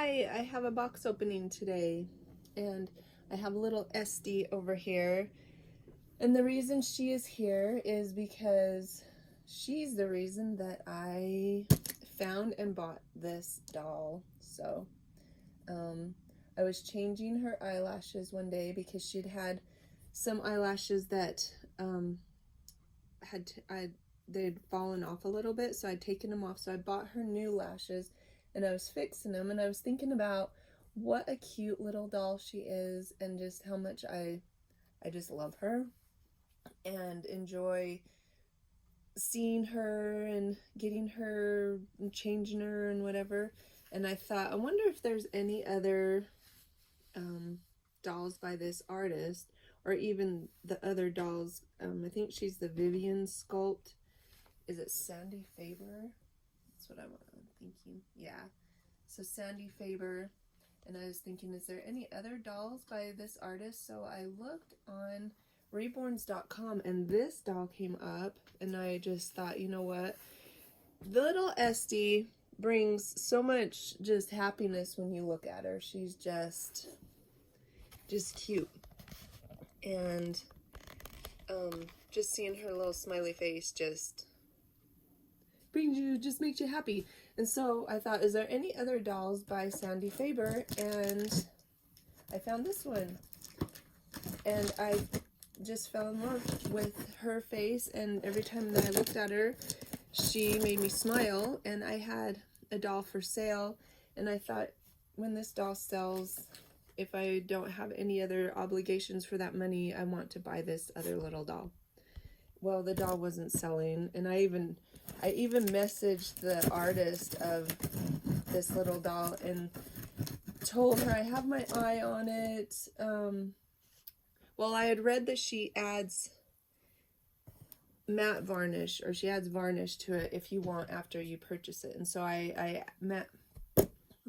Hi, I have a box opening today, and I have a little Esty over here, and the reason she is here is because she's the reason that I found and bought this doll. So I was changing her eyelashes one day because she'd had some eyelashes that they'd fallen off a little bit, so I'd taken them off. So I bought her new lashes, and I was fixing them, and I was thinking about what a cute little doll she is, and just how much I just love her and enjoy seeing her and getting her and changing her and whatever. And I thought, I wonder if there's any other dolls by this artist, or even the other dolls. I think she's the Vivian sculpt. Is it Sandy Faber? That's what I'm thinking. Yeah. So Sandy Faber. And I was thinking, is there any other dolls by this artist? So I looked on reborns.com, and this doll came up, and I just thought, you know what? The little Esty brings so much just happiness when you look at her. She's just cute. And just seeing her little smiley face just makes you happy. And so I thought, is there any other dolls by Sandy Faber? And I found this one, and I just fell in love with her face, and every time that I looked at her, she made me smile. And I had a doll for sale, and I thought, when this doll sells, if I don't have any other obligations for that money, I want to buy this other little doll. Well, the doll wasn't selling, and I even messaged the artist of this little doll and told her I have my eye on it. Well, I had read that she adds matte varnish, or she adds varnish to it if you want after you purchase it. And so I'm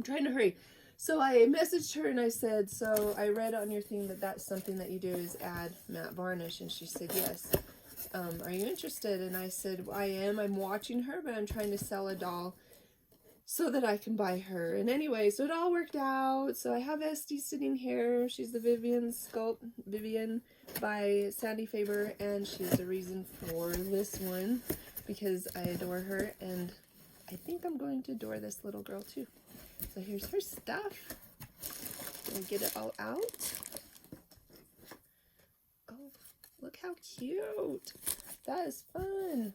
trying to hurry. So I messaged her and I said, so I read on your thing that that's something that you do, is add matte varnish. And she said, yes. Are you interested? And I said, well, I am. I'm watching her, but I'm trying to sell a doll so that I can buy her. And anyway, so it all worked out. So I have Esty sitting here. She's the Vivian sculpt, Vivian by Sandy Faber, and she's the reason for this one because I adore her, and I think I'm going to adore this little girl too. So here's her stuff. Gonna get it all out. Oh, look how cute. That is fun.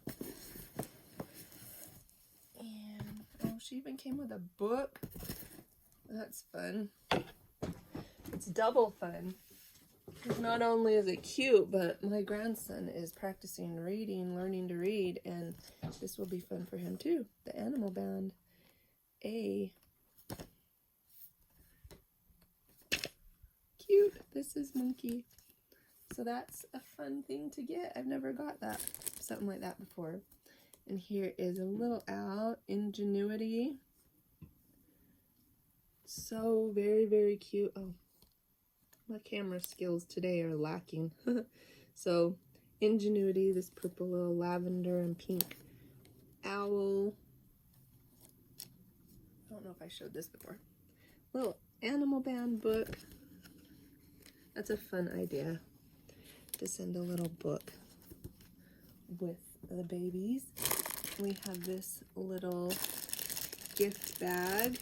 And oh, she even came with a book. That's fun. It's double fun. Not only is it cute, but my grandson is practicing reading, learning to read, and this will be fun for him too. The animal band. Cute. This is Monkey. So that's a fun thing to get. I've never got something like that before. And here is a little owl, Ingenuity. So very, very cute. Oh, my camera skills today are lacking. So Ingenuity, this purple little lavender and pink owl. I don't know if I showed this before. Little animal band book. That's a fun idea, to send a little book with the babies. We have this little gift bag.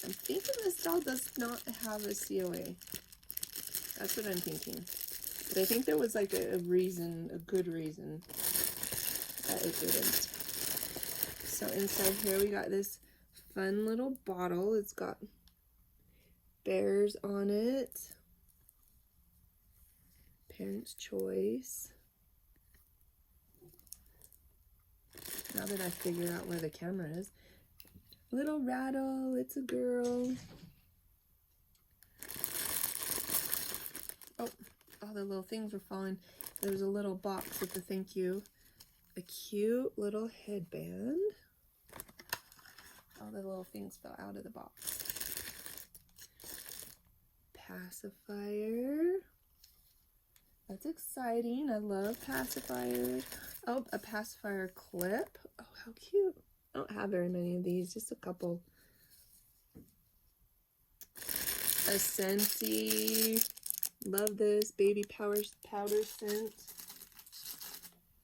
I'm thinking this doll does not have a COA. That's what I'm thinking. But I think there was like a reason, a good reason that it didn't. So inside here we got this fun little bottle. It's got bears on it. Parent's Choice. Now that I figure out where the camera is. Little rattle, it's a girl. Oh, all the little things were falling. There's a little box with the thank you. A cute little headband. All the little things fell out of the box. pacifier. That's exciting. I love pacifiers. Oh, a pacifier clip. Oh, how cute. I don't have very many of these, just a couple. A Scentsy. Love this baby powder scent.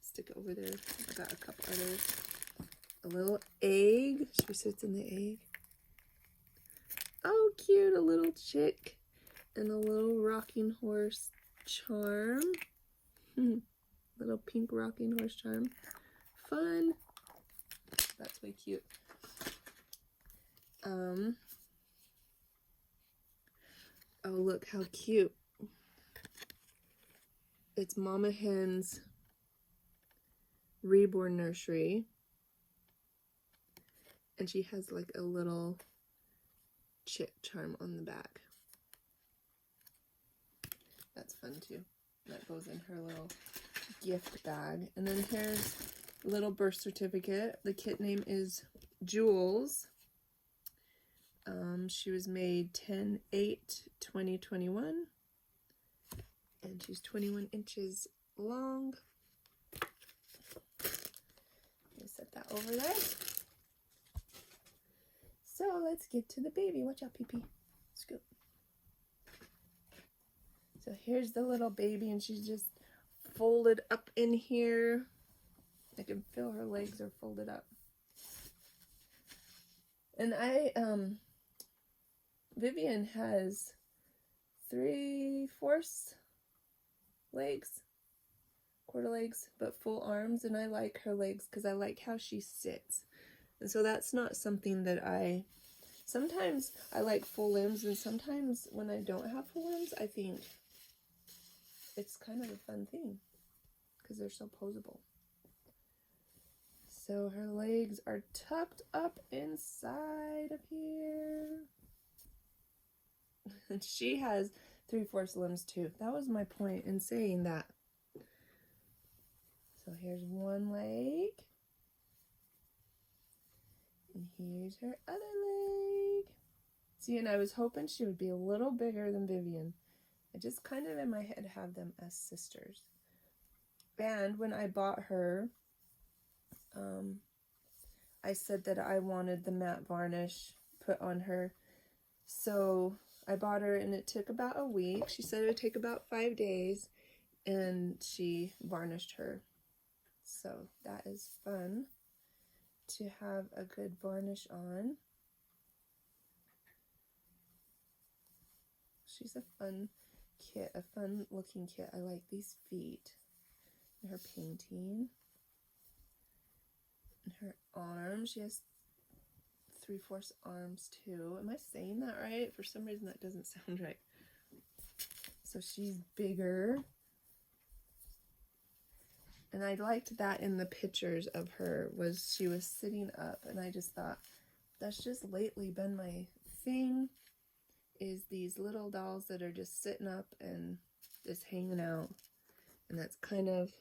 Stick it over there. I got a couple others. A little egg. She sits in the egg. Oh, cute. A little chick and a little rocking horse charm. Little pink rocking horse charm. Fun. That's way cute. Oh, look how cute. It's Momma Hen's Reborn nursery. And she has like a little chick charm on the back. That's fun too. That goes in her little gift bag. And then here's a little birth certificate. The kit name is Jules. She was made 10/8/2021. And she's 21 inches long. Let me set that over there. So let's get to the baby. Watch out, pee-pee. Scoop. So here's the little baby, and she's just folded up in here. I can feel her legs are folded up. And Vivian has 3/4 legs, quarter legs, but full arms, and I like her legs because I like how she sits. And so that's not something that sometimes I like full limbs, and sometimes when I don't have full limbs, I think it's kind of a fun thing because they're so posable. So her legs are tucked up inside of here. And she has 3/4 limbs too. That was my point in saying that. So here's one leg. And here's her other leg. See, and I was hoping she would be a little bigger than Vivian. I just kind of in my head have them as sisters. And when I bought her, I said that I wanted the matte varnish put on her. So I bought her and it took about a week. She said it would take about 5 days, and she varnished her. So that is fun to have a good varnish on. She's a fun kit, a fun looking kit. I like these feet and her painting. And her arms, she has 3/4 arms too. Am I saying that right? For some reason that doesn't sound right. So she's bigger. And I liked that in the pictures of her, was she was sitting up, and I just thought, that's just lately been my thing, is these little dolls that are just sitting up and just hanging out. And that's kind of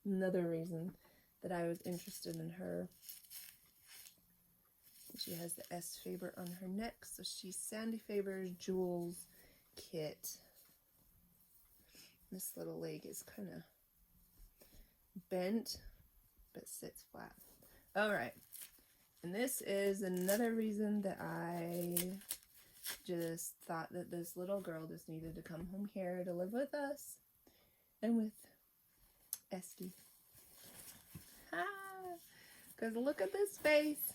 another reason that I was interested in her. She has the S Faber on her neck, so she's Sandy Faber's Jules kit. This little leg is kind of bent, but sits flat. All right, and this is another reason that I just thought that this little girl just needed to come home here to live with us and with Esty. Because look at this face.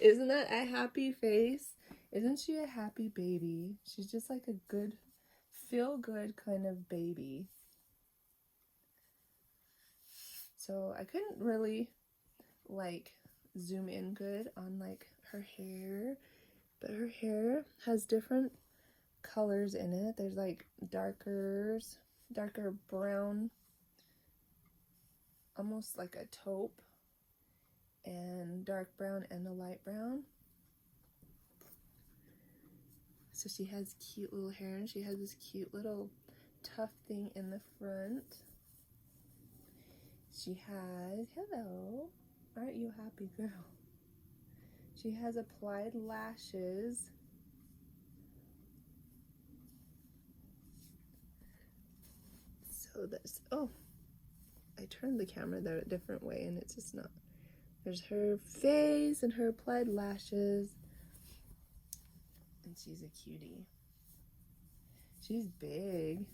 Isn't that a happy face? Isn't she a happy baby? She's just like a good, feel-good kind of baby. So I couldn't really like zoom in good on like her hair, but her hair has different colors in it. There's like darker brown, almost like a taupe, and dark brown and a light brown. So she has cute little hair, and she has this cute little tuft thing in the front. She has, hello, aren't you happy, girl? She has applied lashes, So this, oh, I turned the camera there a different way and it's just not. There's her face and her applied lashes. And she's a cutie. She's big.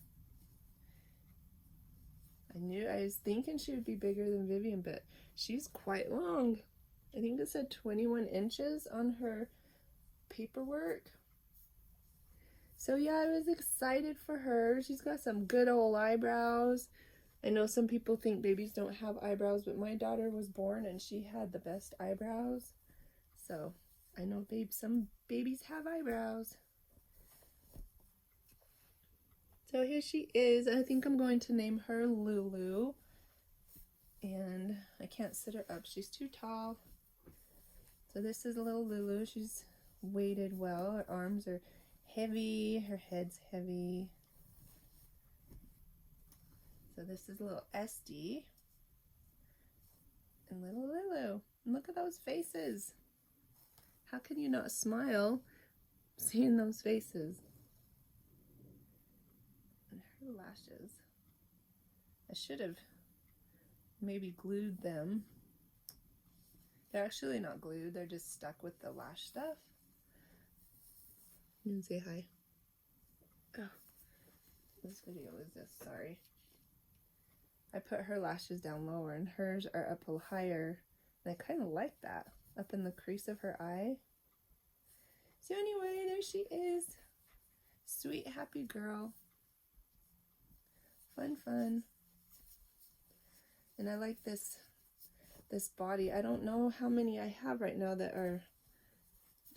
I was thinking she would be bigger than Vivian, but she's quite long. I think it said 21 inches on her paperwork. So yeah, I was excited for her. She's got some good old eyebrows. I know some people think babies don't have eyebrows, but my daughter was born and she had the best eyebrows. So I know some babies have eyebrows. So here she is. I think I'm going to name her Lulu. And I can't sit her up. She's too tall. So this is little Lulu. She's weighted well. Her arms are heavy. Her head's heavy. So this is little Esty. And little Lulu. And look at those faces. How can you not smile seeing those faces? And her lashes. I should have maybe glued them. They're actually not glued, they're just stuck with the lash stuff. You can say hi. Oh, this video is just, sorry. I put her lashes down lower and hers are up a little higher. And I kind of like that, up in the crease of her eye. So anyway, there she is. Sweet, happy girl. Fun, fun. And I like this body. I don't know how many I have right now that are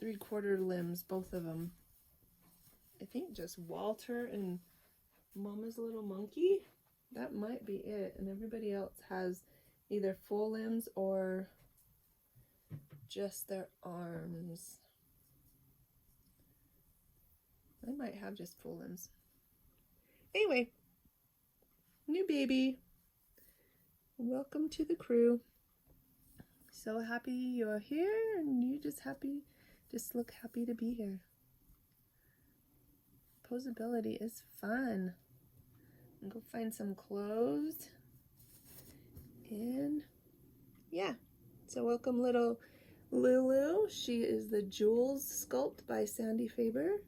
3/4 limbs, both of them. I think just Walter and Mama's little monkey. That might be it. And everybody else has either full limbs or just their arms. I might have just full limbs. Anyway, new baby. Welcome to the crew. So happy you're here and you just look happy to be here. Posability is fun. And go find some clothes. And yeah, so welcome little Lulu. She is the Jewels sculpt by Sandy Faber.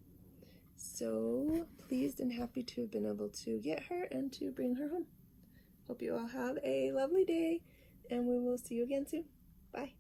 So pleased and happy to have been able to get her and to bring her home. Hope you all have a lovely day and we will see you again soon. Bye.